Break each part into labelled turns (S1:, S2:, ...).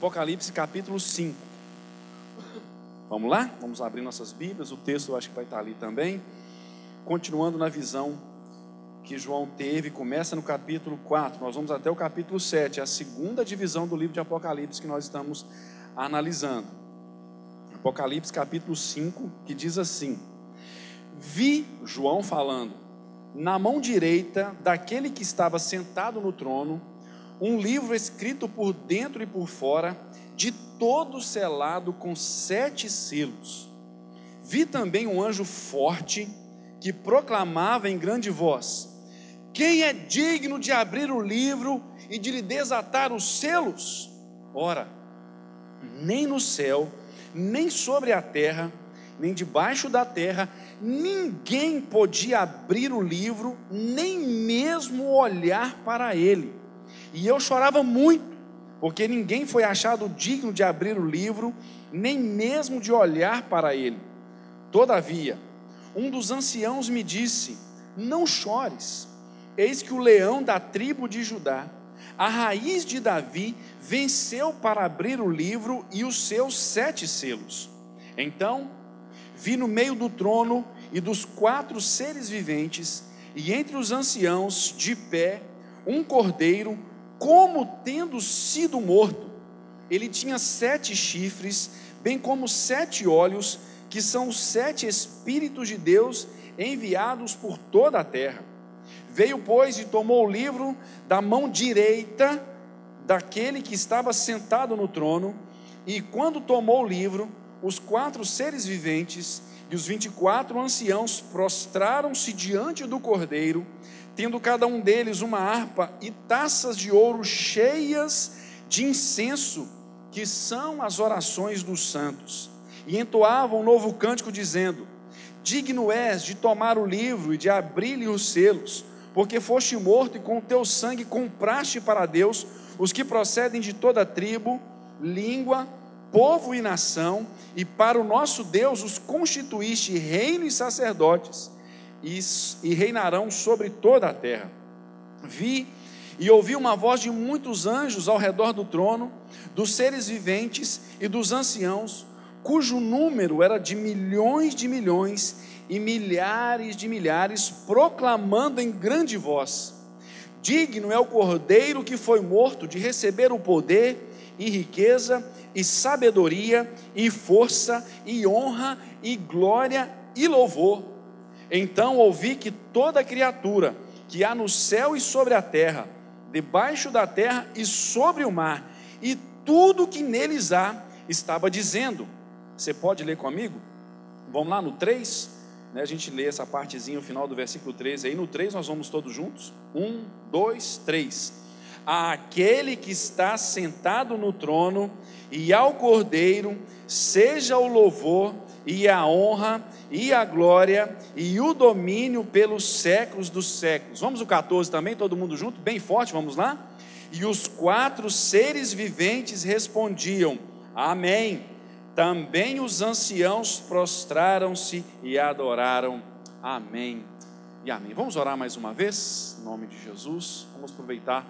S1: Apocalipse capítulo 5. Vamos lá? Vamos abrir nossas Bíblias. O texto eu acho que vai estar ali também. Continuando na visão que João teve, começa no capítulo 4. Nós vamos até o capítulo 7, a segunda divisão do livro de Apocalipse que nós estamos analisando. Apocalipse capítulo 5, que diz assim: Vi, João falando, na mão direita daquele que estava sentado no trono, um livro escrito por dentro e por fora, de todo selado com 7 selos. Vi também um anjo forte que proclamava em grande voz: quem é digno de abrir o livro e de lhe desatar os selos? Ora, nem no céu, nem sobre a terra, nem debaixo da terra, ninguém podia abrir o livro, nem mesmo olhar para ele. E eu chorava muito, porque ninguém foi achado digno de abrir o livro, nem mesmo de olhar para ele. Todavia, um dos anciãos me disse: não chores, eis que o leão da tribo de Judá, a raiz de Davi, venceu para abrir o livro e os seus 7 selos. Então, vi no meio do trono e dos 4 seres viventes, e entre os anciãos, de pé, um cordeiro, como tendo sido morto. Ele tinha 7 chifres, bem como 7 olhos, que são os 7 Espíritos de Deus enviados por toda a terra. Veio, pois, e tomou o livro da mão direita daquele que estava sentado no trono, e quando tomou o livro, os 4 seres viventes e os 24 anciãos prostraram-se diante do cordeiro, tendo cada um deles uma harpa e taças de ouro cheias de incenso, que são as orações dos santos, e entoavam um novo cântico, dizendo: digno és de tomar o livro e de abrir-lhe os selos, porque foste morto e com o teu sangue compraste para Deus os que procedem de toda tribo, língua, povo e nação, e para o nosso Deus os constituíste reino e sacerdotes, e reinarão sobre toda a terra. Vi e ouvi uma voz de muitos anjos ao redor do trono, dos seres viventes e dos anciãos, cujo número era de milhões e milhares de milhares, proclamando em grande voz: digno é o cordeiro que foi morto de receber o poder e riqueza e sabedoria e força e honra e glória e louvor. Então ouvi que toda criatura que há no céu e sobre a terra, debaixo da terra e sobre o mar, e tudo que neles há, estava dizendo. Você pode ler comigo? Vamos lá no 3, a gente lê essa partezinha, o final do versículo 13, aí no 3 nós vamos todos juntos, 1, 2, 3, àquele que está sentado no trono e ao cordeiro, seja o louvor e a honra e a glória e o domínio pelos séculos dos séculos. Vamos o 14 também, todo mundo junto, bem forte, vamos lá? E os 4 seres viventes respondiam: amém. Também os anciãos prostraram-se e adoraram. Amém e amém. Vamos orar mais uma vez, em nome de Jesus. Vamos aproveitar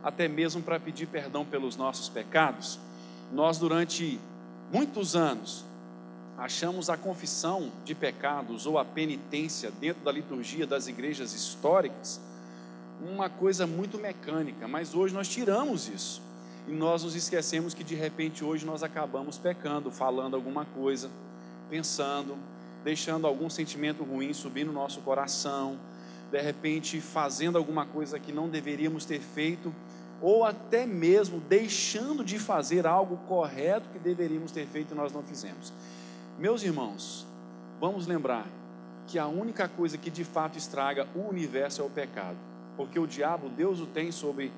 S1: até mesmo para pedir perdão pelos nossos pecados. Nós, durante muitos anos, achamos a confissão de pecados ou a penitência dentro da liturgia das igrejas históricas uma coisa muito mecânica, mas hoje nós tiramos isso. E nós nos esquecemos que de repente hoje nós acabamos pecando, falando alguma coisa, pensando, deixando algum sentimento ruim subir no nosso coração, de repente fazendo alguma coisa que não deveríamos ter feito, ou até mesmo deixando de fazer algo correto que deveríamos ter feito e nós não fizemos. Meus irmãos, vamos lembrar que a única coisa que de fato estraga o universo é o pecado, porque o diabo, Deus o tem sobre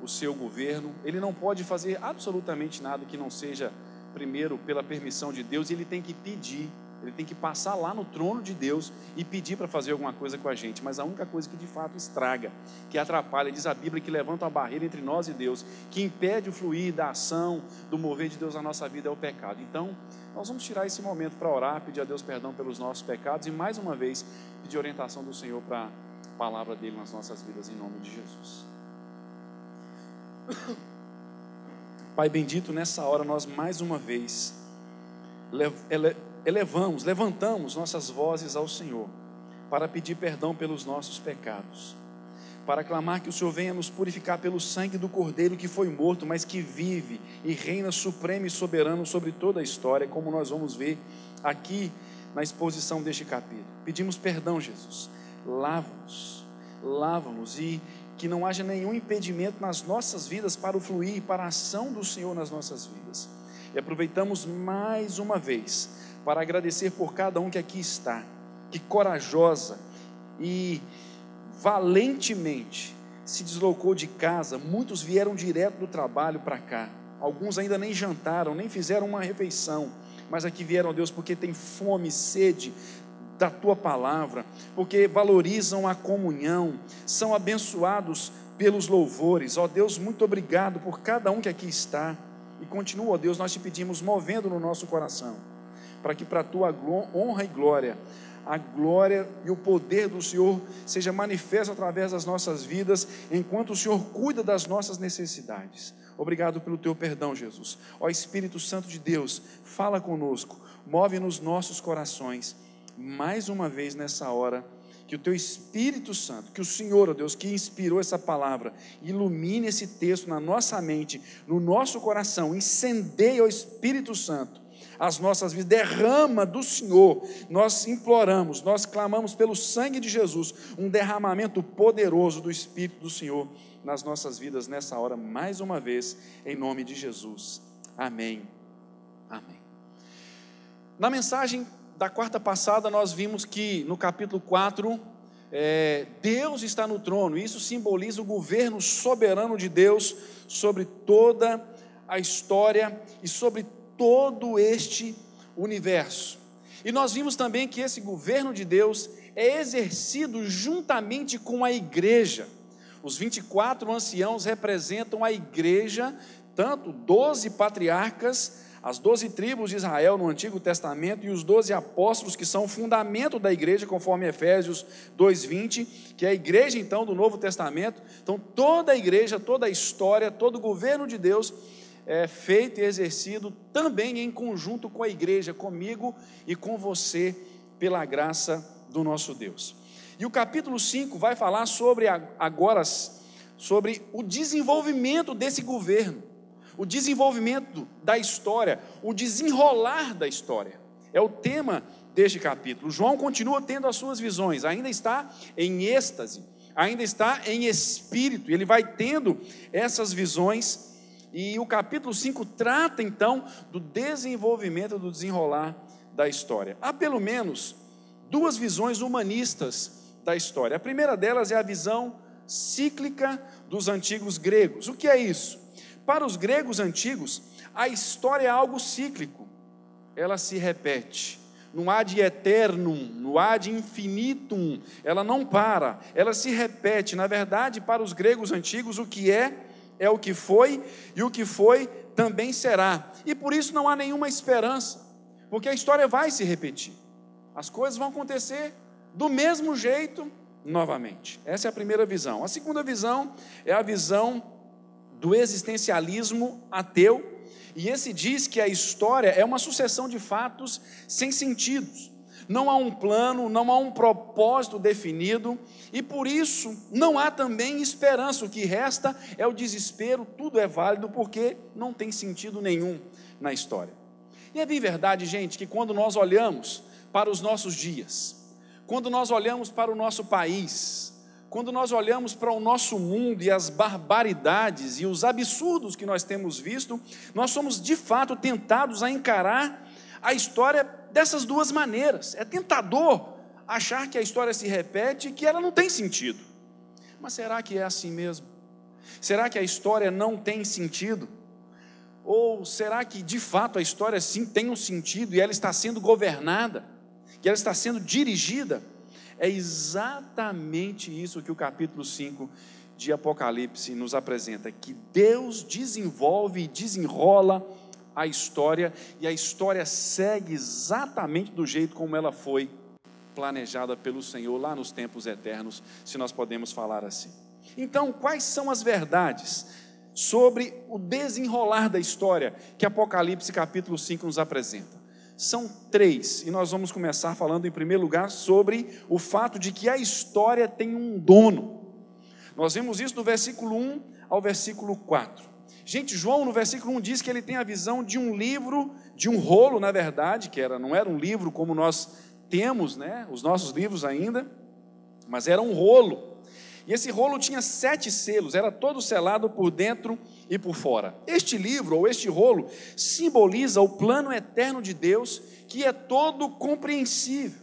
S1: o seu governo, ele não pode fazer absolutamente nada que não seja primeiro pela permissão de Deus, e ele tem que pedir, ele tem que passar lá no trono de Deus e pedir para fazer alguma coisa com a gente. Mas a única coisa que de fato estraga, que atrapalha, diz a Bíblia, que levanta uma barreira entre nós e Deus, que impede o fluir da ação, do mover de Deus na nossa vida, é o pecado. Então nós vamos tirar esse momento para orar, pedir a Deus perdão pelos nossos pecados e mais uma vez pedir orientação do Senhor para a palavra dele nas nossas vidas, em nome de Jesus. Pai bendito, nessa hora nós mais uma vez levantamos nossas vozes ao Senhor para pedir perdão pelos nossos pecados, para clamar que o Senhor venha nos purificar pelo sangue do Cordeiro que foi morto, mas que vive e reina supremo e soberano sobre toda a história, como nós vamos ver aqui na exposição deste capítulo. Pedimos perdão, Jesus, lava-nos e que não haja nenhum impedimento nas nossas vidas para o fluir, para a ação do Senhor nas nossas vidas. E aproveitamos mais uma vez para agradecer por cada um que aqui está, que corajosa e valentemente se deslocou de casa. Muitos vieram direto do trabalho para cá, alguns ainda nem jantaram, nem fizeram uma refeição, mas aqui vieram, Deus, porque tem fome, sede da Tua palavra, porque valorizam a comunhão, são abençoados pelos louvores. Ó Deus, muito obrigado por cada um que aqui está, e continua, ó Deus, nós te pedimos, movendo no nosso coração, para que para a Tua honra e glória, a glória e o poder do Senhor seja manifesto através das nossas vidas, enquanto o Senhor cuida das nossas necessidades. Obrigado pelo Teu perdão, Jesus. Ó Espírito Santo de Deus, fala conosco, move nos nossos corações, mais uma vez nessa hora, que o Teu Espírito Santo, que o Senhor, ó Deus, que inspirou essa palavra, ilumine esse texto na nossa mente, no nosso coração, incendeia o Espírito Santo as nossas vidas, derrama do Senhor. Nós imploramos, nós clamamos pelo sangue de Jesus, um derramamento poderoso do Espírito do Senhor nas nossas vidas nessa hora, mais uma vez, em nome de Jesus, amém, amém. Na mensagem da quarta passada, nós vimos que no capítulo 4, Deus está no trono. Isso simboliza o governo soberano de Deus sobre toda a história e sobre todo este universo. E nós vimos também que esse governo de Deus é exercido juntamente com a igreja. Os 24 anciãos representam a igreja, tanto 12 patriarcas, as 12 tribos de Israel no Antigo Testamento, e os 12 apóstolos, que são o fundamento da igreja, conforme Efésios 2:20, que é a igreja então do Novo Testamento. Então toda a igreja, toda a história, todo o governo de Deus é feito e exercido também em conjunto com a igreja, comigo e com você, pela graça do nosso Deus. E o capítulo 5 vai falar sobre o desenvolvimento desse governo, o desenvolvimento da história, o desenrolar da história. É o tema deste capítulo. João continua tendo as suas visões, ainda está em êxtase, ainda está em espírito, e ele vai tendo essas visões. E o capítulo 5 trata então do desenvolvimento, do desenrolar da história. Há pelo menos duas visões humanistas da história. A primeira delas é a visão cíclica dos antigos gregos. O que é isso? Para os gregos antigos, a história é algo cíclico, ela se repete. No ad eternum, no ad infinitum, ela não para, ela se repete. Na verdade, para os gregos antigos, o que é o que foi, e o que foi também será. E por isso não há nenhuma esperança, porque a história vai se repetir. As coisas vão acontecer do mesmo jeito novamente. Essa é a primeira visão. A segunda visão é a visão do existencialismo ateu, e esse diz que a história é uma sucessão de fatos sem sentidos. Não há um plano, não há um propósito definido, e por isso não há também esperança. O que resta é o desespero. Tudo é válido porque não tem sentido nenhum na história. E é bem verdade, gente, que quando nós olhamos para os nossos dias, quando nós olhamos para o nosso país, quando nós olhamos para o nosso mundo e as barbaridades e os absurdos que nós temos visto, nós somos de fato tentados a encarar a história dessas duas maneiras. É tentador achar que a história se repete e que ela não tem sentido. Mas será que é assim mesmo? Será que a história não tem sentido? Ou será que de fato a história sim tem um sentido e ela está sendo governada, que ela está sendo dirigida? É exatamente isso que o capítulo 5 de Apocalipse nos apresenta, que Deus desenvolve e desenrola a história, e a história segue exatamente do jeito como ela foi planejada pelo Senhor lá nos tempos eternos, se nós podemos falar assim. Então, quais são as verdades sobre o desenrolar da história que Apocalipse capítulo 5 nos apresenta. São 3, e nós vamos começar falando em primeiro lugar sobre o fato de que a história tem um dono. Nós vemos isso do versículo 1 ao versículo 4. Gente, João no versículo 1 diz que ele tem a visão de um livro, de um rolo na verdade, que não era um livro como nós temos, né, os nossos livros ainda, mas era um rolo. E esse rolo tinha 7 selos, era todo selado por dentro e por fora. Este livro, ou este rolo, simboliza o plano eterno de Deus, que é todo compreensível.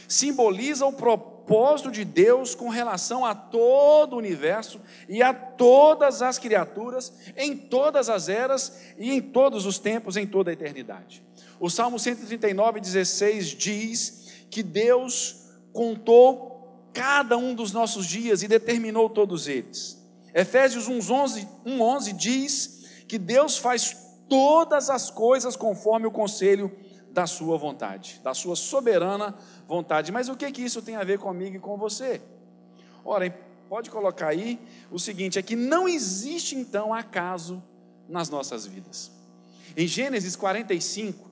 S1: Simboliza o propósito de Deus com relação a todo o universo e a todas as criaturas, em todas as eras e em todos os tempos, em toda a eternidade. O Salmo 139:16 diz que Deus contou cada um dos nossos dias e determinou todos eles. Efésios 1:11 diz que Deus faz todas as coisas conforme o conselho da sua vontade, da sua soberana vontade. Mas o que isso tem a ver comigo e com você? Ora, pode colocar aí o seguinte, é que não existe então acaso nas nossas vidas. Em Gênesis 45,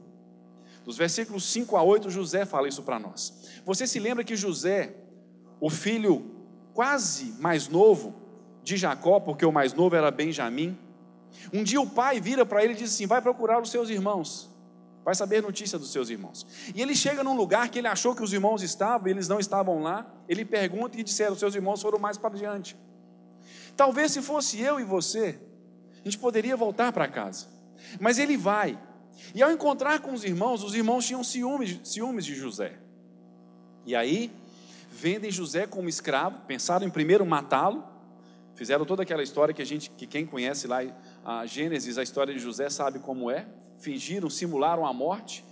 S1: dos versículos 5 a 8, José fala isso para nós. Você se lembra que José, o filho quase mais novo de Jacó, porque o mais novo era Benjamim, um dia o pai vira para ele e diz assim: vai procurar os seus irmãos, vai saber notícia dos seus irmãos. E ele chega num lugar que ele achou que os irmãos estavam, e eles não estavam lá. Ele pergunta e disseram: os seus irmãos foram mais para diante. Talvez se fosse eu e você, a gente poderia voltar para casa, mas ele vai, e ao encontrar com os irmãos tinham ciúmes de José, e aí vendem José como escravo, pensaram em primeiro matá-lo, fizeram toda aquela história que quem conhece lá a Gênesis, a história de José sabe como é. Fingiram, simularam a morte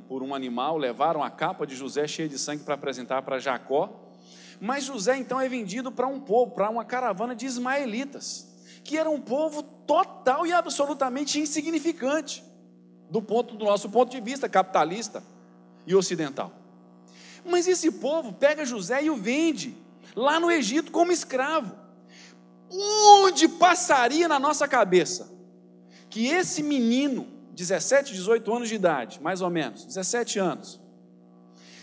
S1: por um animal, levaram a capa de José cheia de sangue para apresentar para Jacó. Mas José então é vendido para um povo, para uma caravana de ismaelitas, que era um povo total e absolutamente insignificante do nosso ponto de vista capitalista e ocidental. Mas esse povo pega José e o vende lá no Egito como escravo. Onde passaria na nossa cabeça que esse menino, 17, 18 anos de idade, mais ou menos, 17 anos,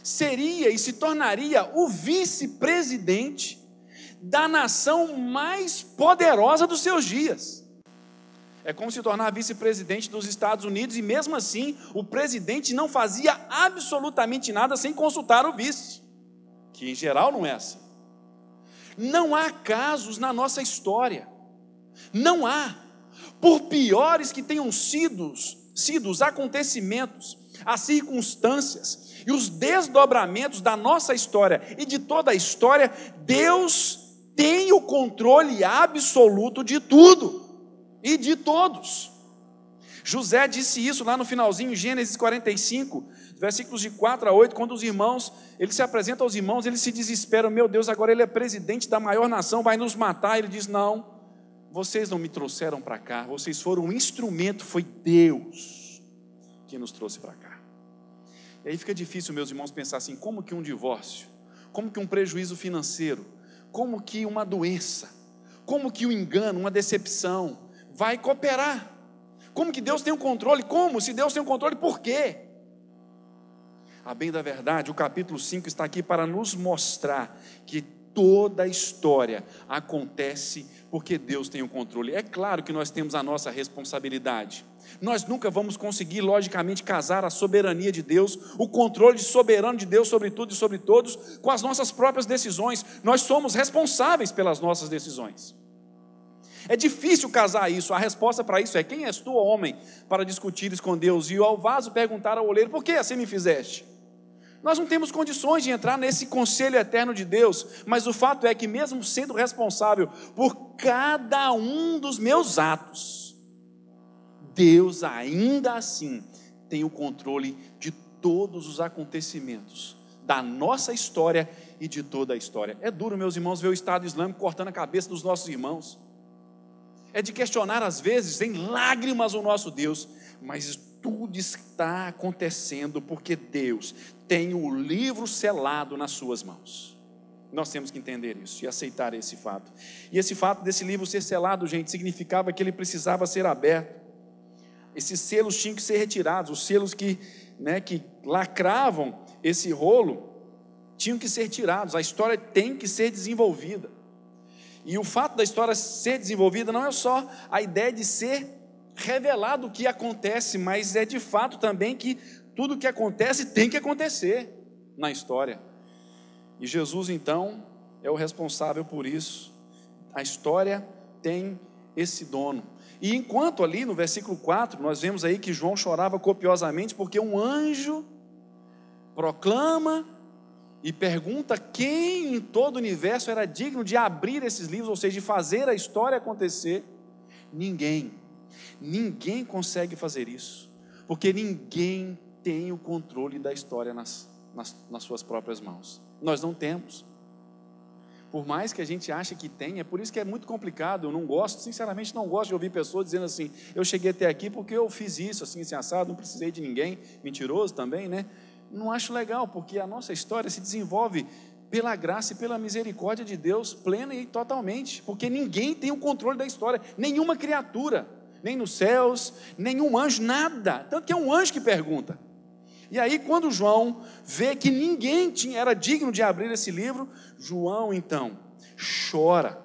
S1: seria e se tornaria o vice-presidente da nação mais poderosa dos seus dias? É como se tornar vice-presidente dos Estados Unidos, e mesmo assim o presidente não fazia absolutamente nada sem consultar o vice, que em geral não é assim. Não há casos na nossa história, não há, por piores que tenham sido os acontecimentos, as circunstâncias e os desdobramentos da nossa história e de toda a história, Deus tem o controle absoluto de tudo e de todos. José disse isso lá no finalzinho, Gênesis 45, versículos de 4 a 8, quando ele se apresenta aos irmãos, eles se desesperam: meu Deus, agora ele é presidente da maior nação, vai nos matar. Ele diz: não, vocês não me trouxeram para cá, vocês foram um instrumento, foi Deus que nos trouxe para cá. E aí fica difícil, meus irmãos, pensar assim: como que um divórcio, como que um prejuízo financeiro, como que uma doença, como que um engano, uma decepção vai cooperar? Como que Deus tem o controle? Como? Se Deus tem o controle, por quê? A bem da verdade, o capítulo 5 está aqui para nos mostrar que toda a história acontece porque Deus tem o controle. É claro que nós temos a nossa responsabilidade. Nós nunca vamos conseguir, logicamente, casar a soberania de Deus, o controle soberano de Deus sobre tudo e sobre todos, com as nossas próprias decisões. Nós somos responsáveis pelas nossas decisões. É difícil casar isso. A resposta para isso é: quem és tu, homem, para discutires com Deus? E ao vaso perguntar ao oleiro: por que assim me fizeste? Nós não temos condições de entrar nesse conselho eterno de Deus, mas o fato é que, mesmo sendo responsável por cada um dos meus atos, Deus ainda assim tem o controle de todos os acontecimentos da nossa história e de toda a história. É duro, meus irmãos, ver o Estado Islâmico cortando a cabeça dos nossos irmãos. É de questionar às vezes em lágrimas o nosso Deus, mas tudo está acontecendo porque Deus tem o livro selado nas suas mãos. Nós temos que entender isso e aceitar esse fato. E esse fato desse livro ser selado, gente, significava que ele precisava ser aberto. Esses selos tinham que ser retirados, os selos que lacravam esse rolo tinham que ser tirados. A história tem que ser desenvolvida. E o fato da história ser desenvolvida não é só a ideia de ser revelado o que acontece, mas é de fato também que tudo o que acontece tem que acontecer na história. E Jesus, então, é o responsável por isso. A história tem esse dono. E enquanto ali no versículo 4, nós vemos aí que João chorava copiosamente porque um anjo proclama e pergunta quem em todo o universo era digno de abrir esses livros, ou seja, de fazer a história acontecer. Ninguém consegue fazer isso, porque ninguém tem o controle da história nas suas próprias mãos. Nós não temos. Por mais que a gente ache que tem, é por isso que é muito complicado. Eu não gosto, sinceramente não gosto de ouvir pessoas dizendo assim, eu cheguei até aqui porque eu fiz isso, assim assado, não precisei de ninguém. Mentiroso também, né? Não acho legal, porque a nossa história se desenvolve pela graça e pela misericórdia de Deus, plena e totalmente, porque ninguém tem o controle da história, nenhuma criatura, nem nos céus, nenhum anjo, nada, tanto que é um anjo que pergunta. E aí quando João vê que ninguém era digno de abrir esse livro, João então chora.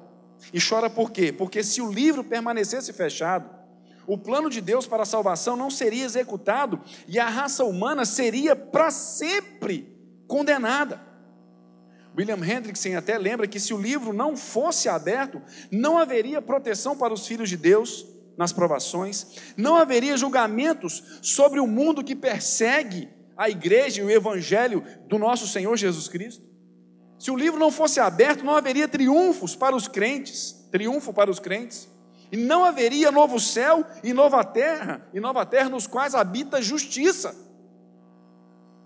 S1: E chora por quê? Porque se o livro permanecesse fechado, o plano de Deus para a salvação não seria executado e a raça humana seria para sempre condenada. William Hendrickson até lembra que se o livro não fosse aberto, não haveria proteção para os filhos de Deus nas provações, não haveria julgamentos sobre o mundo que persegue a igreja e o evangelho do nosso Senhor Jesus Cristo. Se o livro não fosse aberto, não haveria triunfo para os crentes, e não haveria novo céu e nova terra nos quais habita justiça.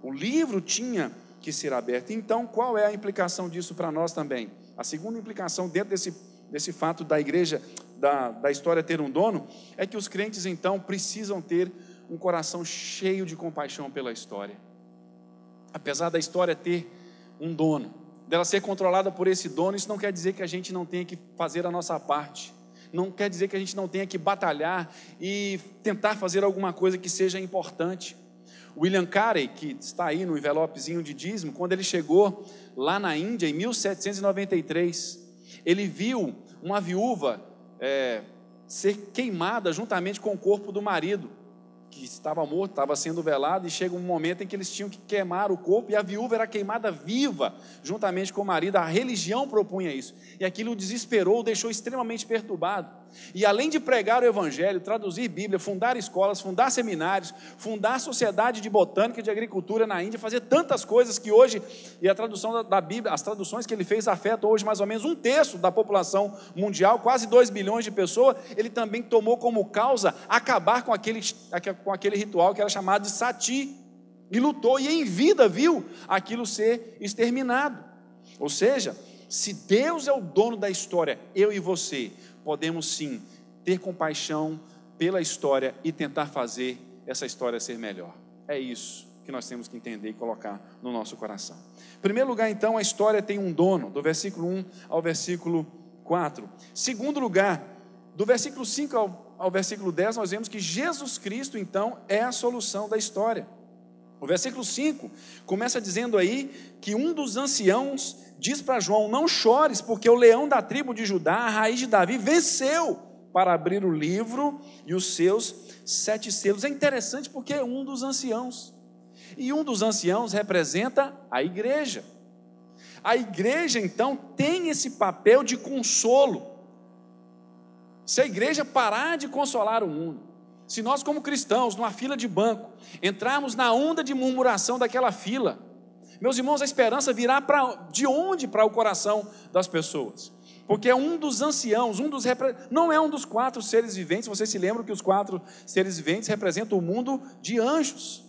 S1: O livro tinha que ser aberto. Então, qual é a implicação disso para nós também? A segunda implicação dentro desse fato da igreja, da história ter um dono, é que os crentes então precisam ter um coração cheio de compaixão pela história. Apesar da história ter um dono, dela ser controlada por esse dono, isso não quer dizer que a gente não tenha que fazer a nossa parte, não quer dizer que a gente não tenha que batalhar e tentar fazer alguma coisa que seja importante. William Carey, que está aí no envelopezinho de dízimo, quando ele chegou lá na Índia, em 1793, ele viu uma viúva ser queimada juntamente com o corpo do marido, que estava morto, estava sendo velado, e chega um momento em que eles tinham que queimar o corpo, e a viúva era queimada viva, juntamente com o marido. A religião propunha isso, e aquilo o desesperou, o deixou extremamente perturbado, e além de pregar o evangelho, traduzir Bíblia, fundar escolas, fundar seminários, fundar sociedade de botânica e de agricultura na Índia, fazer tantas coisas que hoje, e a tradução da Bíblia, as traduções que ele fez afetam hoje mais ou menos 1/3 da população mundial, quase 2 bilhões de pessoas. Ele também tomou como causa acabar com aquele ritual que era chamado de sati, e lutou, e em vida viu aquilo ser exterminado. Ou seja, se Deus é o dono da história, eu e você podemos sim ter compaixão pela história e tentar fazer essa história ser melhor. É isso que nós temos que entender e colocar no nosso coração. Em primeiro lugar, então, a história tem um dono, do versículo 1 ao versículo 4. Segundo lugar, do versículo 5 ao versículo 10, nós vemos que Jesus Cristo, então, é a solução da história. O versículo 5 começa dizendo aí que um dos anciãos diz para João: não chores, porque o leão da tribo de Judá, a raiz de Davi, venceu para abrir o livro e os seus 7 selos. É interessante porque é um dos anciãos, e um dos anciãos representa a igreja. A igreja então tem esse papel de consolo. Se a igreja parar de consolar o mundo, se nós como cristãos, numa fila de banco, entrarmos na onda de murmuração daquela fila, meus irmãos, a esperança virá de onde para o coração das pessoas? Porque é um dos anciãos, não é um dos 4 seres viventes. Vocês se lembram que os 4 seres viventes representam o mundo de anjos,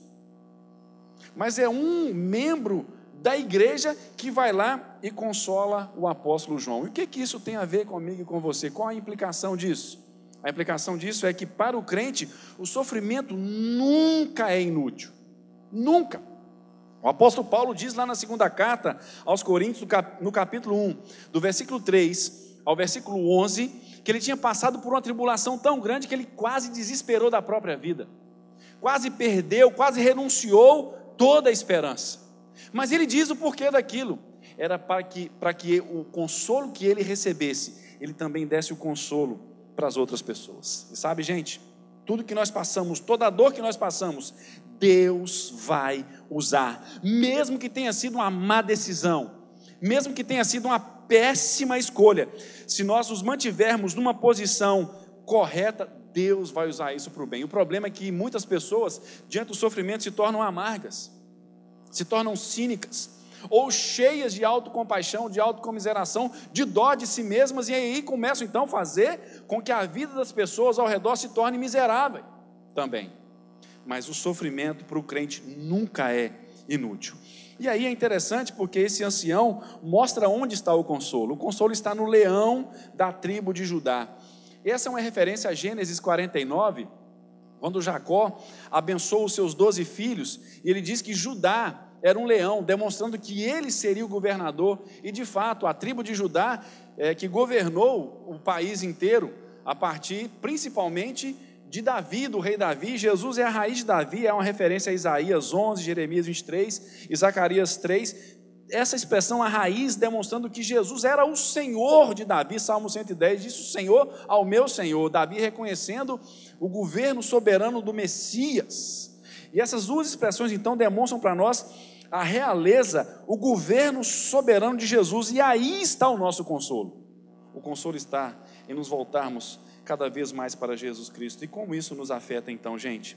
S1: mas é um membro da igreja que vai lá e consola o apóstolo João. E o que isso tem a ver comigo e com você? Qual a implicação disso? A implicação disso é que para o crente o sofrimento nunca é inútil, nunca. O apóstolo Paulo diz lá na segunda carta aos Coríntios, no capítulo 1, do versículo 3 ao versículo 11, que ele tinha passado por uma tribulação tão grande que ele quase desesperou da própria vida, quase perdeu, quase renunciou toda a esperança. Mas ele diz o porquê daquilo: era para que o consolo que ele recebesse, ele também desse o consolo para as outras pessoas. E sabe, gente, tudo que nós passamos, toda a dor que nós passamos, Deus vai usar, mesmo que tenha sido uma má decisão, mesmo que tenha sido uma péssima escolha, se nós nos mantivermos numa posição correta, Deus vai usar isso para o bem. O problema é que muitas pessoas, diante do sofrimento, se tornam amargas, se tornam cínicas, ou cheias de autocompaixão, de autocomiseração, de dó de si mesmas, e aí começam então a fazer com que a vida das pessoas ao redor se torne miserável também. Mas o sofrimento para o crente nunca é inútil. E aí é interessante porque esse ancião mostra onde está o consolo. O consolo está no leão da tribo de Judá. Essa é uma referência a Gênesis 49, quando Jacó abençoou os seus 12 filhos, e ele diz que Judá era um leão, demonstrando que ele seria o governador, e de fato a tribo de Judá que governou o país inteiro, a partir principalmente de Davi, do rei Davi. Jesus é a raiz de Davi, é uma referência a Isaías 11, Jeremias 23 e Zacarias 3, essa expressão, a raiz, demonstrando que Jesus era o Senhor de Davi. Salmo 110 diz: o Senhor ao meu Senhor. Davi reconhecendo o governo soberano do Messias. E essas duas expressões então demonstram para nós a realeza, o governo soberano de Jesus, e aí está o nosso consolo. O consolo está em nos voltarmos cada vez mais para Jesus Cristo. E como isso nos afeta então, gente?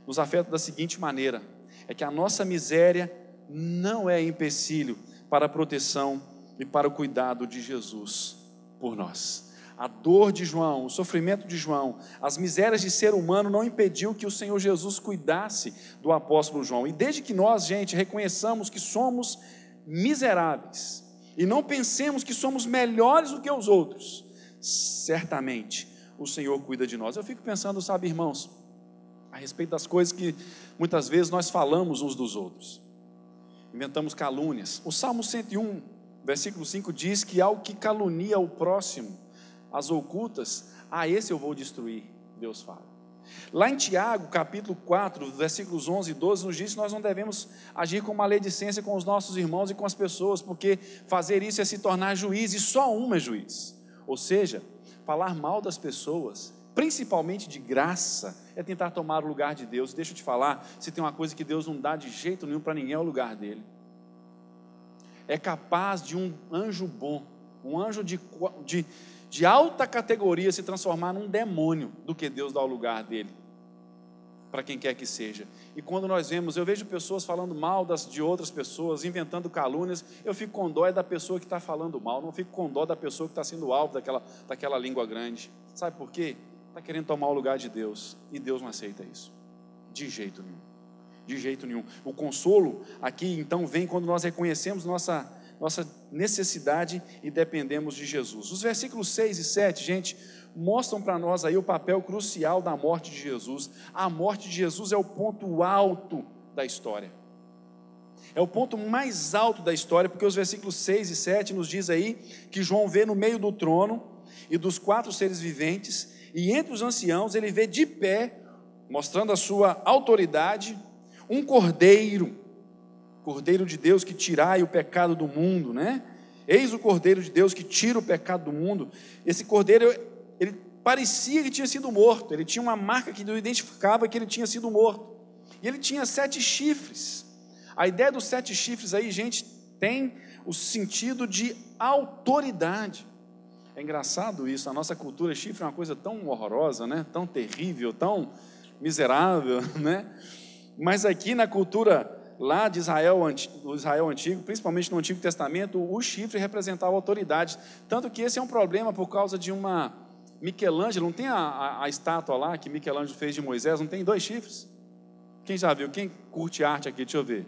S1: Nos afeta da seguinte maneira: é que a nossa miséria não é empecilho para a proteção e para o cuidado de Jesus por nós. A dor de João, o sofrimento de João, as misérias de ser humano não impediu que o Senhor Jesus cuidasse do apóstolo João. E desde que nós, gente, reconheçamos que somos miseráveis e não pensemos que somos melhores do que os outros, certamente o Senhor cuida de nós. Eu fico pensando, sabe, irmãos, a respeito das coisas que muitas vezes nós falamos uns dos outros, inventamos calúnias. O Salmo 101, versículo 5 diz que ao que calunia o próximo, as ocultas, a esse eu vou destruir, Deus fala. Lá em Tiago, capítulo 4, versículos 11 e 12, nos diz que nós não devemos agir com maledicência com os nossos irmãos e com as pessoas, porque fazer isso é se tornar juiz, e só um é juiz. Ou seja, falar mal das pessoas, principalmente de graça, é tentar tomar o lugar de Deus. Deixa eu te falar, se tem uma coisa que Deus não dá de jeito nenhum para ninguém, é o lugar dele. É capaz de um anjo bom, um anjo de alta categoria se transformar num demônio, do que Deus dá o lugar dele, para quem quer que seja. E quando nós vemos, eu vejo pessoas falando mal de outras pessoas, inventando calúnias, eu fico com dó da pessoa que está falando mal, não fico com dó da pessoa que está sendo alvo daquela língua grande. Sabe por quê? Está querendo tomar o lugar de Deus, e Deus não aceita isso, de jeito nenhum, de jeito nenhum. O consolo aqui então vem quando nós reconhecemos nossa necessidade e dependemos de Jesus. Os versículos 6 e 7, gente, mostram para nós aí o papel crucial da morte de Jesus. A morte de Jesus é o ponto alto da história, é o ponto mais alto da história, porque os versículos 6 e 7 nos diz aí que João vê no meio do trono e dos 4 seres viventes, e entre os anciãos ele vê de pé, mostrando a sua autoridade, um cordeiro de Deus que tirai o pecado do mundo, né? Eis o cordeiro de Deus que tira o pecado do mundo. Esse cordeiro, ele parecia que tinha sido morto, ele tinha uma marca que identificava que ele tinha sido morto, e ele tinha 7 chifres. A ideia dos 7 chifres aí, gente, tem o sentido de autoridade. É engraçado isso, a nossa cultura, chifre é uma coisa tão horrorosa, né? Tão terrível, tão miserável, né? Mas aqui na cultura lá de Israel, do Israel antigo, principalmente no Antigo Testamento, o chifre representava autoridade, tanto que esse é um problema por causa de uma Michelangelo, não tem a estátua lá que Michelangelo fez de Moisés, não tem 2 chifres? Quem já viu? Quem curte arte aqui? Deixa eu ver.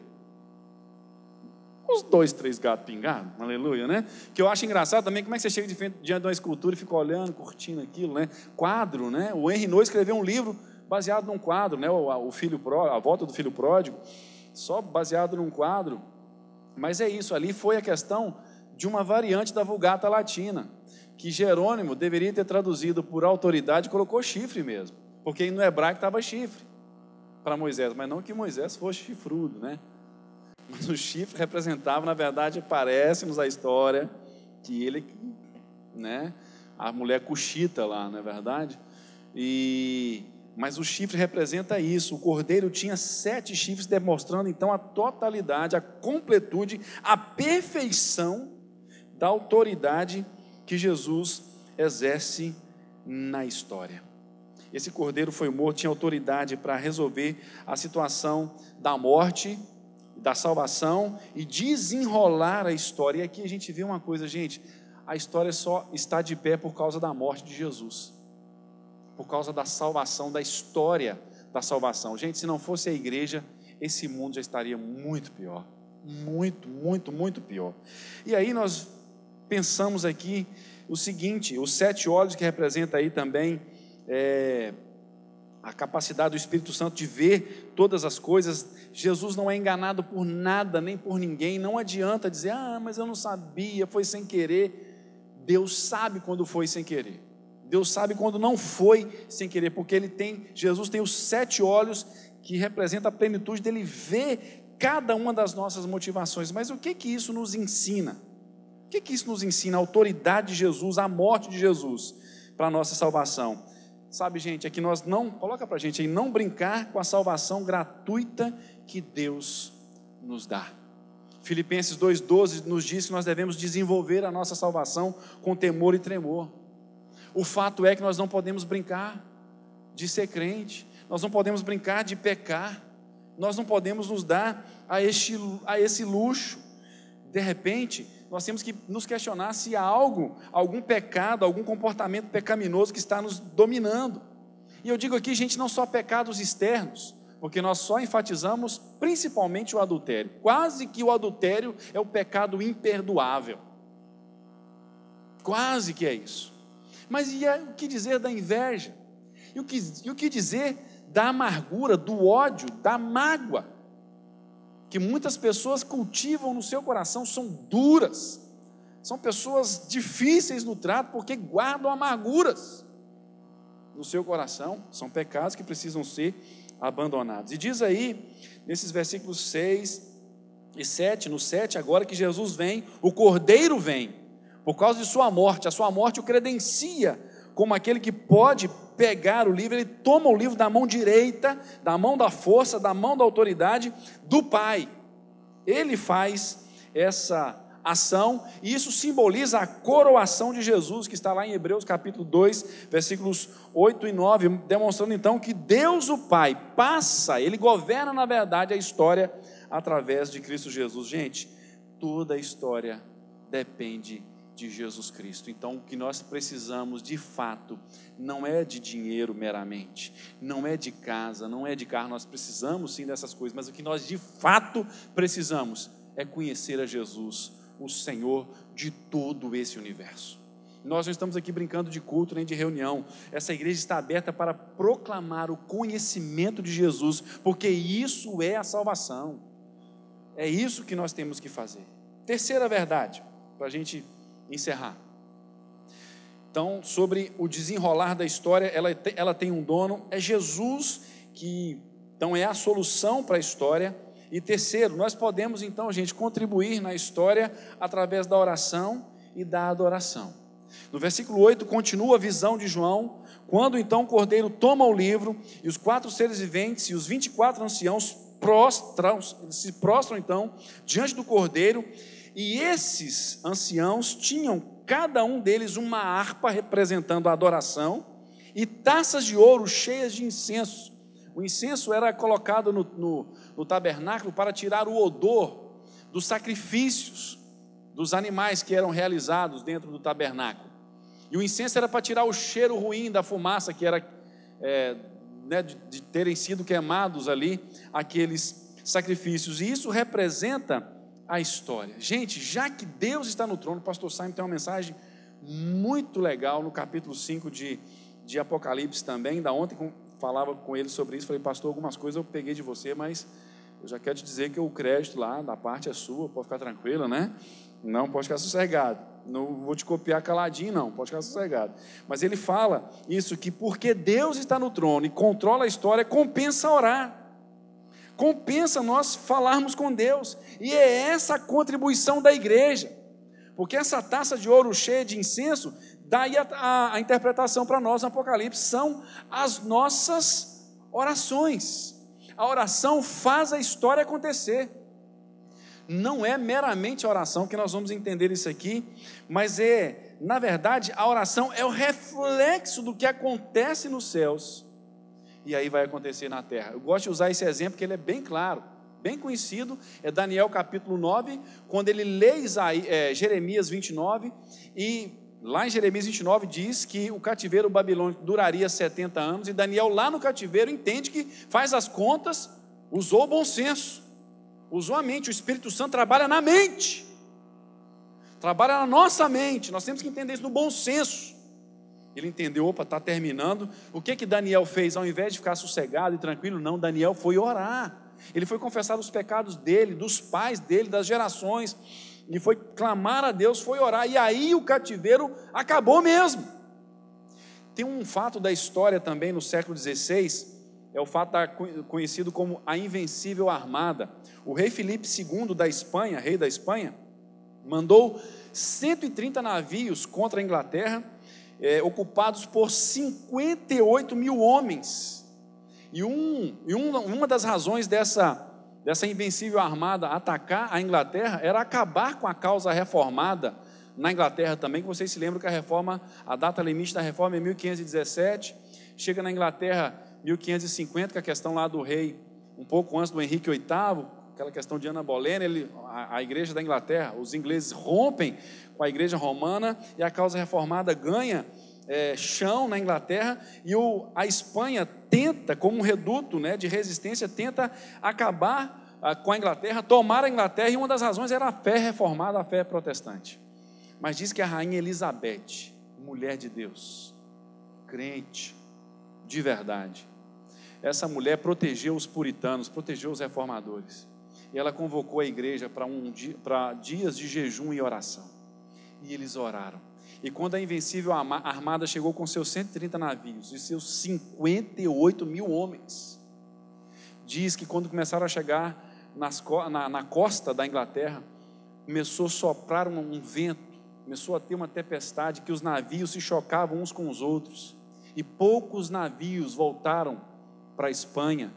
S1: Uns 2, 3 gatos pingados, aleluia, né? Que eu acho engraçado também, como é que você chega diante de uma escultura e fica olhando, curtindo aquilo, né? Quadro, né? O Henry Noy escreveu um livro baseado num quadro, né? A volta do filho pródigo. só baseado num quadro, mas é isso, ali foi a questão de uma variante da Vulgata Latina, que Jerônimo deveria ter traduzido por autoridade e colocou chifre mesmo, porque no hebraico estava chifre para Moisés, mas não que Moisés fosse chifrudo, né? Mas o chifre representava, na verdade, parece-nos a história, que ele, né, a mulher cuxita lá, não é verdade? Mas o chifre representa isso, o cordeiro tinha 7 chifres, demonstrando então a totalidade, a completude, a perfeição da autoridade que Jesus exerce na história. Esse cordeiro foi morto, tinha autoridade para resolver a situação da morte, da salvação e desenrolar a história. E aqui a gente vê uma coisa, gente, a história só está de pé por causa da morte de Jesus, por causa da salvação, da história da salvação. Gente, se não fosse a igreja, esse mundo já estaria muito pior, muito pior. E aí nós pensamos aqui o seguinte, os 7 olhos que representa aí também a capacidade do Espírito Santo de ver todas as coisas. Jesus não é enganado por nada, nem por ninguém. Não adianta dizer, mas eu não sabia, foi sem querer. Deus sabe quando foi sem querer. Deus sabe quando não foi sem querer, porque Jesus tem os 7 olhos que representam a plenitude dele ver cada uma das nossas motivações. Mas o que isso nos ensina? O que isso nos ensina? A autoridade de Jesus, a morte de Jesus para a nossa salvação. Sabe, gente, é que nós coloca para a gente aí, não brincar com a salvação gratuita que Deus nos dá. Filipenses 2,12 nos diz que nós devemos desenvolver a nossa salvação com temor e tremor. O fato é que nós não podemos brincar de ser crente, nós não podemos brincar de pecar, nós não podemos nos dar a esse luxo. De repente, nós temos que nos questionar se há algum pecado, algum comportamento pecaminoso que está nos dominando. E eu digo aqui, gente, não só pecados externos, porque nós só enfatizamos principalmente o adultério. Quase que o adultério é o pecado imperdoável. Quase que é isso. Mas e o que dizer da inveja? E o que dizer da amargura, do ódio, da mágoa? Que muitas pessoas cultivam no seu coração, são duras, são pessoas difíceis no trato, porque guardam amarguras no seu coração, são pecados que precisam ser abandonados. E diz aí, nesses versículos 6 e 7, no 7 agora, que Jesus vem, o Cordeiro vem, por causa de sua morte, a sua morte o credencia como aquele que pode pegar o livro. Ele toma o livro da mão direita, da mão da força, da mão da autoridade do Pai. Ele faz essa ação, e isso simboliza a coroação de Jesus, que está lá em Hebreus capítulo 2, versículos 8 e 9, demonstrando então que Deus o Pai ele governa na verdade a história através de Cristo Jesus. Gente, toda a história depende de Jesus Cristo. Então o que nós precisamos de fato não é de dinheiro meramente, não é de casa, não é de carro. Nós precisamos sim dessas coisas, mas o que nós de fato precisamos é conhecer a Jesus, o Senhor de todo esse universo. Nós não estamos aqui brincando de culto nem de reunião. Essa igreja está aberta para proclamar o conhecimento de Jesus, porque isso é a salvação. É isso que nós temos que fazer. Terceira verdade, para a gente encerrar. Então, sobre o desenrolar da história, ela tem um dono, é Jesus, que então é a solução para a história. E terceiro, nós podemos então, gente, contribuir na história através da oração e da adoração. No versículo 8 continua a visão de João, quando então o Cordeiro toma o livro, e os 4 seres viventes e os 24 anciãos se prostram então diante do Cordeiro. E esses anciãos tinham, cada um deles, uma harpa representando a adoração e taças de ouro cheias de incenso. O incenso era colocado no tabernáculo para tirar o odor dos sacrifícios dos animais que eram realizados dentro do tabernáculo. E o incenso era para tirar o cheiro ruim da fumaça que era de terem sido queimados ali aqueles sacrifícios. E isso representa a história. Gente, já que Deus está no trono, o pastor Simon tem uma mensagem muito legal no capítulo 5 de Apocalipse também. Da ontem falava com ele sobre isso, falei, pastor, algumas coisas eu peguei de você, mas Eu já quero te dizer que o crédito lá, da parte é sua, pode ficar tranquila, né? Não, pode ficar sossegado. Não vou te copiar caladinho, não, pode ficar sossegado. Mas ele fala isso, que porque Deus está no trono e controla a história, compensa orar. Compensa nós falarmos com Deus. E é essa a contribuição da igreja. Porque essa taça de ouro cheia de incenso, daí a interpretação para nós no Apocalipse, são as nossas orações. A oração faz a história acontecer. Não é meramente a oração, que nós vamos entender isso aqui, mas na verdade, a oração é o reflexo do que acontece nos céus, e aí vai acontecer na terra. Eu gosto de usar esse exemplo, porque ele é bem claro, bem conhecido, é Daniel capítulo 9, quando ele lê Jeremias 29, e lá em Jeremias 29 diz que o cativeiro babilônico duraria 70 anos, e Daniel lá no cativeiro entende que faz as contas, usou o bom senso, usou a mente. O Espírito Santo trabalha na mente, trabalha na nossa mente, nós temos que entender isso no bom senso. Ele entendeu, opa, está terminando. O que Daniel fez? Ao invés de ficar sossegado e tranquilo, não, Daniel foi orar, ele foi confessar os pecados dele, dos pais dele, das gerações, e foi clamar a Deus, foi orar, e aí o cativeiro acabou mesmo. Tem um fato da história também no século XVI, é o fato conhecido como a Invencível Armada. O rei Filipe II da Espanha, rei da Espanha, mandou 130 navios contra a Inglaterra, ocupados por 58 mil homens. E uma das razões dessa Invencível Armada atacar a Inglaterra era acabar com a causa reformada na Inglaterra também, que vocês se lembram que a data limite da reforma é 1517, chega na Inglaterra 1550, que é a questão lá do rei, um pouco antes do Henrique VIII, aquela questão de Ana Bolena, a igreja da Inglaterra, os ingleses rompem com a igreja romana, e a causa reformada ganha chão na Inglaterra, e a Espanha tenta, como um reduto, né, de resistência, tenta acabar com a Inglaterra, tomar a Inglaterra, e uma das razões era a fé reformada, a fé protestante. Mas diz que a rainha Elizabeth, mulher de Deus, crente, de verdade, essa mulher protegeu os puritanos, protegeu os reformadores, e ela convocou a igreja para dias de jejum e oração, e eles oraram. E quando a Invencível Armada chegou com seus 130 navios e seus 58 mil homens, diz que quando começaram a chegar na costa da Inglaterra, começou a soprar um vento, começou a ter uma tempestade, que os navios se chocavam uns com os outros, e poucos navios voltaram para a Espanha,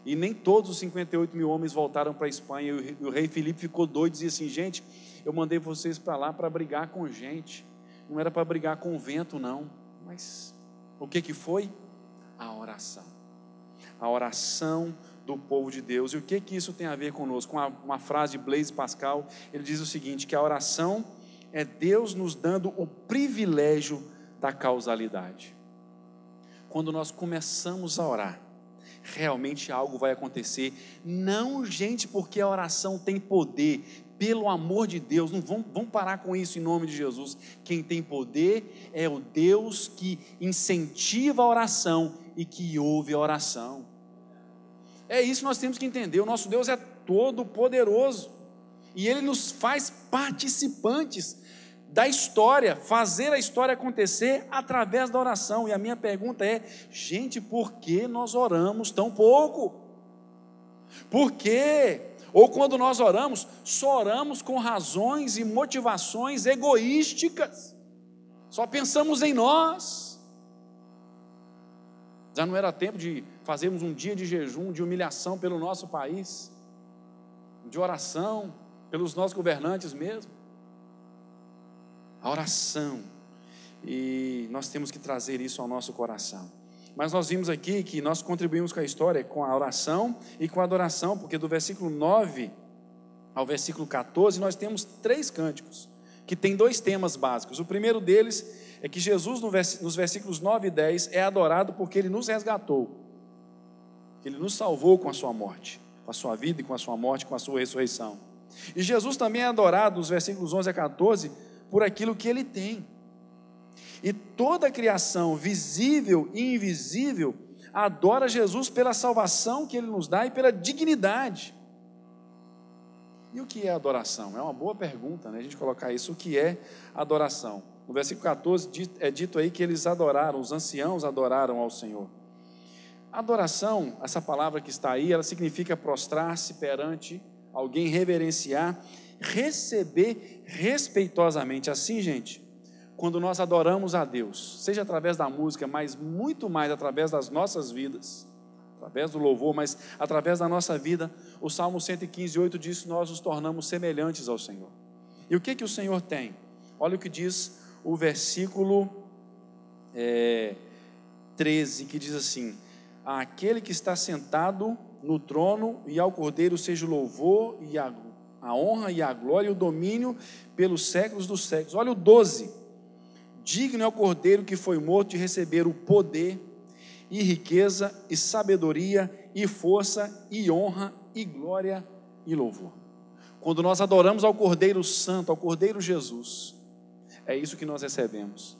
S1: e nem todos os 58 mil homens voltaram para a Espanha. E o rei Filipe ficou doido, dizia assim: gente, eu mandei vocês para lá para brigar com gente, não era para brigar com o vento, não. Mas o que foi? A oração do povo de Deus. E o que isso tem a ver conosco? Com uma frase de Blaise Pascal, ele diz o seguinte, que a oração é Deus nos dando o privilégio da causalidade. Quando nós começamos a orar, realmente algo vai acontecer. Não, gente, porque a oração tem poder. Pelo amor de Deus, não vamos parar com isso em nome de Jesus. Quem tem poder é o Deus que incentiva a oração e que ouve a oração. É isso que nós temos que entender. O nosso Deus é todo poderoso, e Ele nos faz participantes da história, fazer a história acontecer através da oração. E a minha pergunta é: gente, por que nós oramos tão pouco? Por quê? Ou quando nós oramos, só oramos com razões e motivações egoísticas, só pensamos em nós. Já não era tempo de fazermos um dia de jejum, de humilhação pelo nosso país, de oração pelos nossos governantes mesmo? A oração, e nós temos que trazer isso ao nosso coração. Mas nós vimos aqui que nós contribuímos com a história, com a oração e com a adoração, porque do versículo 9 ao versículo 14, nós temos 3 cânticos, que tem 2 temas básicos. O primeiro deles é que Jesus, nos versículos 9 e 10, é adorado porque Ele nos resgatou, Ele nos salvou com a sua morte, com a sua vida e com a sua morte, com a sua ressurreição. E Jesus também é adorado, nos versículos 11 a 14, por aquilo que Ele tem. E toda a criação, visível e invisível, adora Jesus pela salvação que Ele nos dá e pela dignidade E o que é adoração? É uma boa pergunta, né? A gente colocar isso. O que é adoração? No versículo 14 é dito aí que eles adoraram, os anciãos adoraram ao Senhor. Adoração, essa palavra que está aí, ela significa prostrar-se perante alguém, reverenciar, receber respeitosamente. Assim, gente, quando nós adoramos a Deus, seja através da música, mas muito mais através das nossas vidas, através do louvor, mas através da nossa vida, o Salmo 115:8 diz que nós nos tornamos semelhantes ao Senhor. E o que o Senhor tem? Olha o que diz o versículo 13, que diz assim: aquele que está sentado no trono e ao Cordeiro seja o louvor e a honra e a glória e o domínio pelos séculos dos séculos. Olha o 12: digno é o Cordeiro que foi morto de receber o poder e riqueza e sabedoria e força e honra e glória e louvor. Quando nós adoramos ao Cordeiro Santo, ao Cordeiro Jesus, é isso que nós recebemos: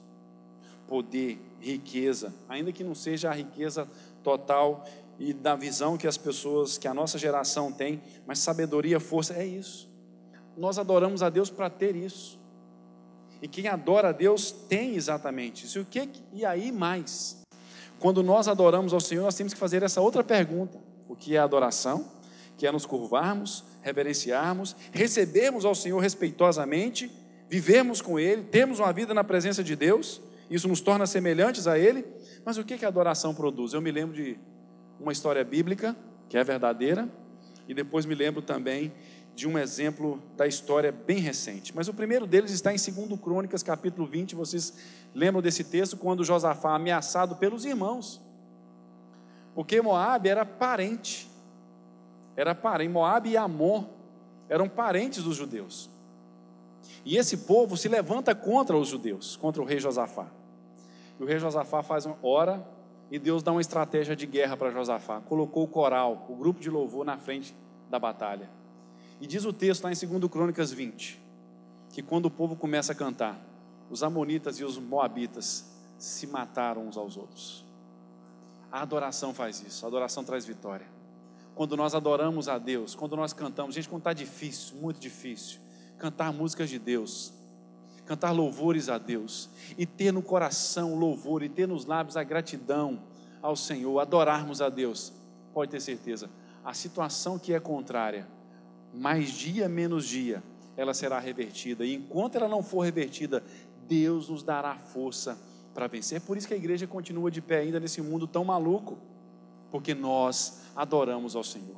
S1: poder, riqueza, ainda que não seja a riqueza total e da visão que as pessoas, que a nossa geração tem, mas sabedoria, força, é isso. Nós adoramos a Deus para ter isso. E quem adora a Deus tem exatamente isso. E aí mais? Quando nós adoramos ao Senhor, nós temos que fazer essa outra pergunta: o que é adoração? Que é nos curvarmos, reverenciarmos, recebermos ao Senhor respeitosamente, vivermos com Ele, termos uma vida na presença de Deus. Isso nos torna semelhantes a Ele. Mas o que a adoração produz? Eu me lembro de uma história bíblica, que é verdadeira, e depois me lembro também de um exemplo da história bem recente. Mas o primeiro deles está em 2 Crônicas, capítulo 20. Vocês lembram desse texto, quando Josafá, ameaçado pelos irmãos, porque Moabe era parente, Moabe e Amon eram parentes dos judeus, e esse povo se levanta contra os judeus, contra o rei Josafá. E o rei Josafá faz uma hora, e Deus dá uma estratégia de guerra para Josafá. Colocou o coral, o grupo de louvor na frente da batalha. E diz o texto lá em 2 Crônicas 20, que quando o povo começa a cantar, os amonitas e os moabitas se mataram uns aos outros. A adoração faz isso, a adoração traz vitória. Quando nós adoramos a Deus, quando nós cantamos, gente, quando está difícil, muito difícil, cantar músicas de Deus, cantar louvores a Deus, e ter no coração louvor, e ter nos lábios a gratidão ao Senhor, adorarmos a Deus, pode ter certeza, a situação que é contrária, mais dia menos dia, ela será revertida, e enquanto ela não for revertida, Deus nos dará força para vencer. É por isso que a igreja continua de pé ainda nesse mundo tão maluco, porque nós adoramos ao Senhor.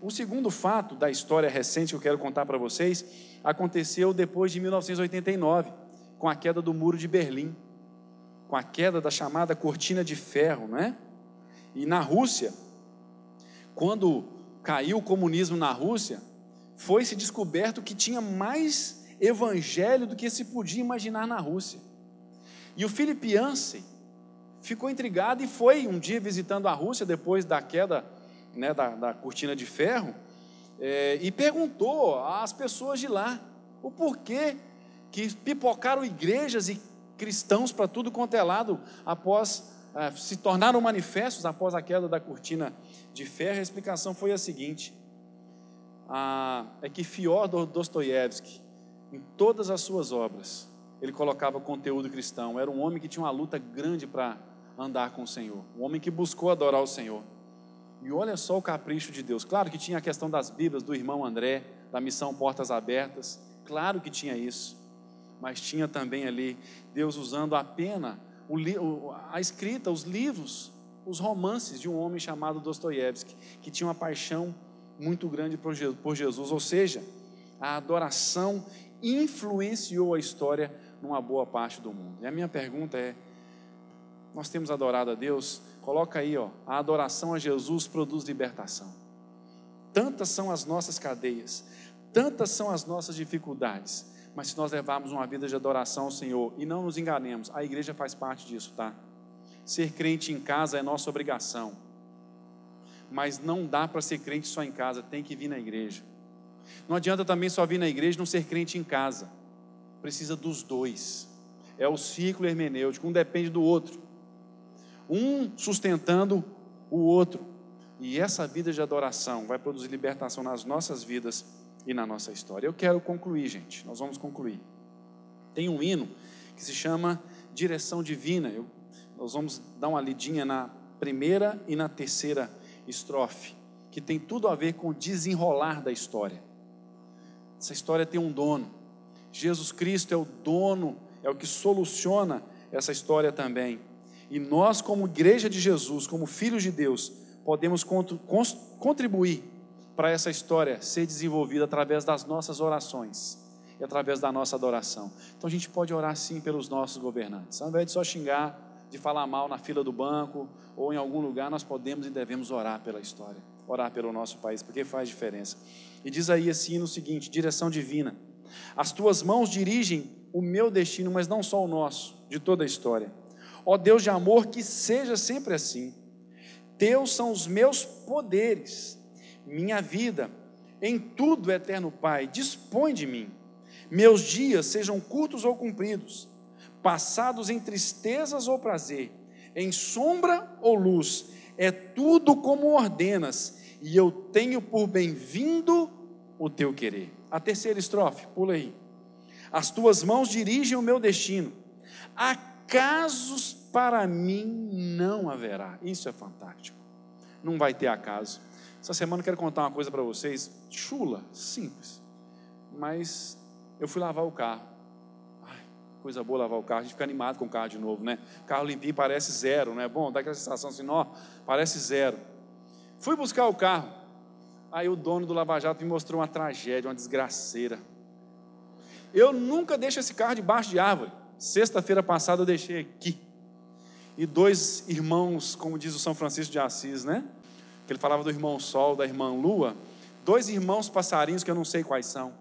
S1: O segundo fato da história recente que eu quero contar para vocês, aconteceu depois de 1989, com a queda do Muro de Berlim, com a queda da chamada Cortina de Ferro, né? E na Rússia, quando caiu o comunismo na Rússia, foi-se descoberto que tinha mais evangelho do que se podia imaginar na Rússia. E o Philip Yancey ficou intrigado e foi um dia visitando a Rússia depois da queda, né, da Cortina de Ferro, e perguntou às pessoas de lá o porquê que pipocaram igrejas e cristãos para tudo quanto é lado após se tornaram manifestos após a queda da Cortina de Ferro. A explicação foi a seguinte: é que Fyodor Dostoiévski, em todas as suas obras, ele colocava conteúdo cristão. Era um homem que tinha uma luta grande para andar com o Senhor, um homem que buscou adorar o Senhor. E olha só o capricho de Deus. Claro que tinha a questão das Bíblias do irmão André, da missão Portas Abertas, claro que tinha isso, mas tinha também ali Deus usando a pena, a escrita, os livros, os romances de um homem chamado Dostoiévski, que tinha uma paixão muito grande por Jesus. Ou seja, a adoração influenciou a história numa boa parte do mundo. E a minha pergunta é: nós temos adorado a Deus? Coloca aí, a adoração a Jesus produz libertação. Tantas são as nossas cadeias, tantas são as nossas dificuldades, mas se nós levarmos uma vida de adoração ao Senhor, e não nos enganemos, a igreja faz parte disso, tá? Ser crente em casa é nossa obrigação, mas não dá para ser crente só em casa, tem que vir na igreja. Não adianta também só vir na igreja e não ser crente em casa, precisa dos dois. É o ciclo hermenêutico, um depende do outro, um sustentando o outro, e essa vida de adoração vai produzir libertação nas nossas vidas e na nossa história. Eu quero concluir, gente, nós vamos concluir. Tem um hino que se chama Direção Divina. Nós vamos dar uma lidinha na primeira e na terceira estrofe, que tem tudo a ver com o desenrolar da história. Essa história tem um dono. Jesus Cristo é o dono, é o que soluciona essa história também. E nós, como igreja de Jesus, como filhos de Deus, podemos contribuir para essa história ser desenvolvida através das nossas orações e através da nossa adoração. Então a gente pode orar sim pelos nossos governantes, ao invés de só xingar, de falar mal na fila do banco ou em algum lugar, nós podemos e devemos orar pela história, orar pelo nosso país, porque faz diferença. E diz aí esse hino o seguinte: direção divina, as tuas mãos dirigem o meu destino, mas não só o nosso, de toda a história. Ó Deus de amor, que seja sempre assim. Teus são os meus poderes, minha vida, em tudo, eterno Pai, dispõe de mim. Meus dias sejam curtos ou compridos, passados em tristezas ou prazer, em sombra ou luz, é tudo como ordenas, e eu tenho por bem-vindo o teu querer. A terceira estrofe, pula aí. As tuas mãos dirigem o meu destino, acasos para mim não haverá. Isso é fantástico, não vai ter acaso. Essa semana eu quero contar uma coisa para vocês, chula, simples, mas eu fui lavar o carro. Ai, coisa boa lavar o carro, a gente fica animado com o carro de novo, né? Carro limpinho parece zero, não é bom? Dá aquela sensação assim, ó, parece zero. Fui buscar o carro, aí o dono do Lava Jato me mostrou uma tragédia, uma desgraceira. Eu nunca deixo esse carro debaixo de árvore. Sexta-feira passada eu deixei aqui. E dois irmãos, como diz o São Francisco de Assis, né? Que ele falava do irmão Sol, da irmã Lua. Dois irmãos passarinhos, que eu não sei quais são,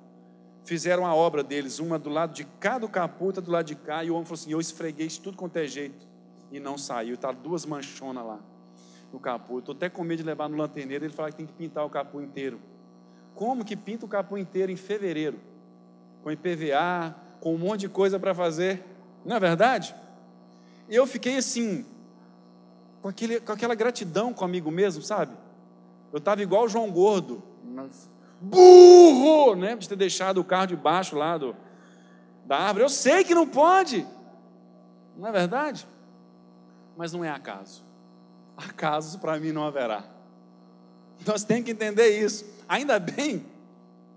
S1: fizeram a obra deles, uma do lado de cá do capô, outra do lado de cá. E o homem falou assim: eu esfreguei isso tudo quanto é jeito. E não saiu, está duas manchonas lá no capô. Estou até com medo de levar no lanterneiro. Ele fala que tem que pintar o capô inteiro. Como que pinta o capô inteiro em fevereiro? Com IPVA, com um monte de coisa para fazer, não é verdade? E eu fiquei assim, com aquela gratidão comigo mesmo, sabe? Eu estava igual o João Gordo, burro, né? De ter deixado o carro debaixo lá da árvore. Eu sei que não pode, não é verdade? Mas não é acaso. Acasos para mim não haverá. Nós temos que entender isso. Ainda bem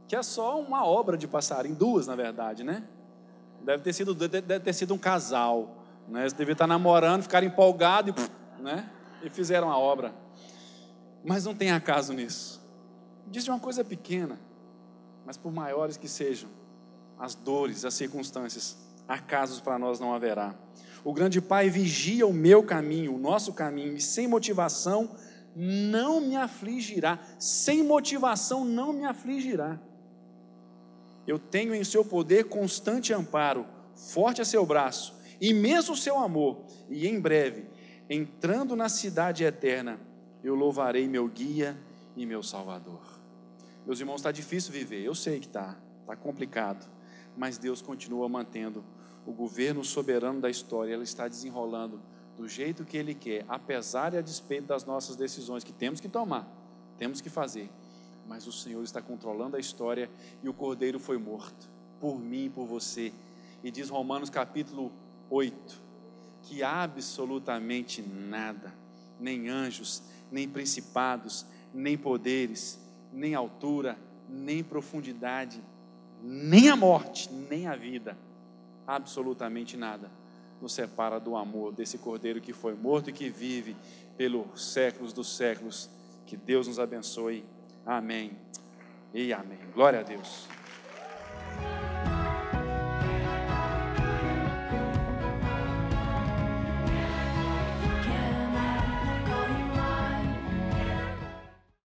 S1: que é só uma obra de passarinho, duas na verdade, né? Deve ter sido um casal, né? Eles deviam estar namorando, ficaram empolgados né? E fizeram a obra. Mas não tem acaso nisso. Diz de uma coisa pequena, mas por maiores que sejam as dores, as circunstâncias, acasos para nós não haverá. O grande Pai vigia o meu caminho, o nosso caminho, e sem motivação não me afligirá. Sem motivação não me afligirá. Eu tenho em seu poder constante amparo, forte é seu braço, imenso o seu amor, e em breve, entrando na cidade eterna, eu louvarei meu guia e meu Salvador. Meus irmãos, está difícil viver, eu sei que está complicado, mas Deus continua mantendo o governo soberano da história. Ele está desenrolando do jeito que Ele quer, apesar e a despeito das nossas decisões que temos que tomar, temos que fazer. Mas o Senhor está controlando a história, e o Cordeiro foi morto por mim e por você. E diz Romanos capítulo 8, que absolutamente nada, nem anjos, nem principados, nem poderes, nem altura, nem profundidade, nem a morte, nem a vida, absolutamente nada nos separa do amor desse Cordeiro que foi morto e que vive pelos séculos dos séculos. Que Deus nos abençoe. Amém e amém. Glória a Deus.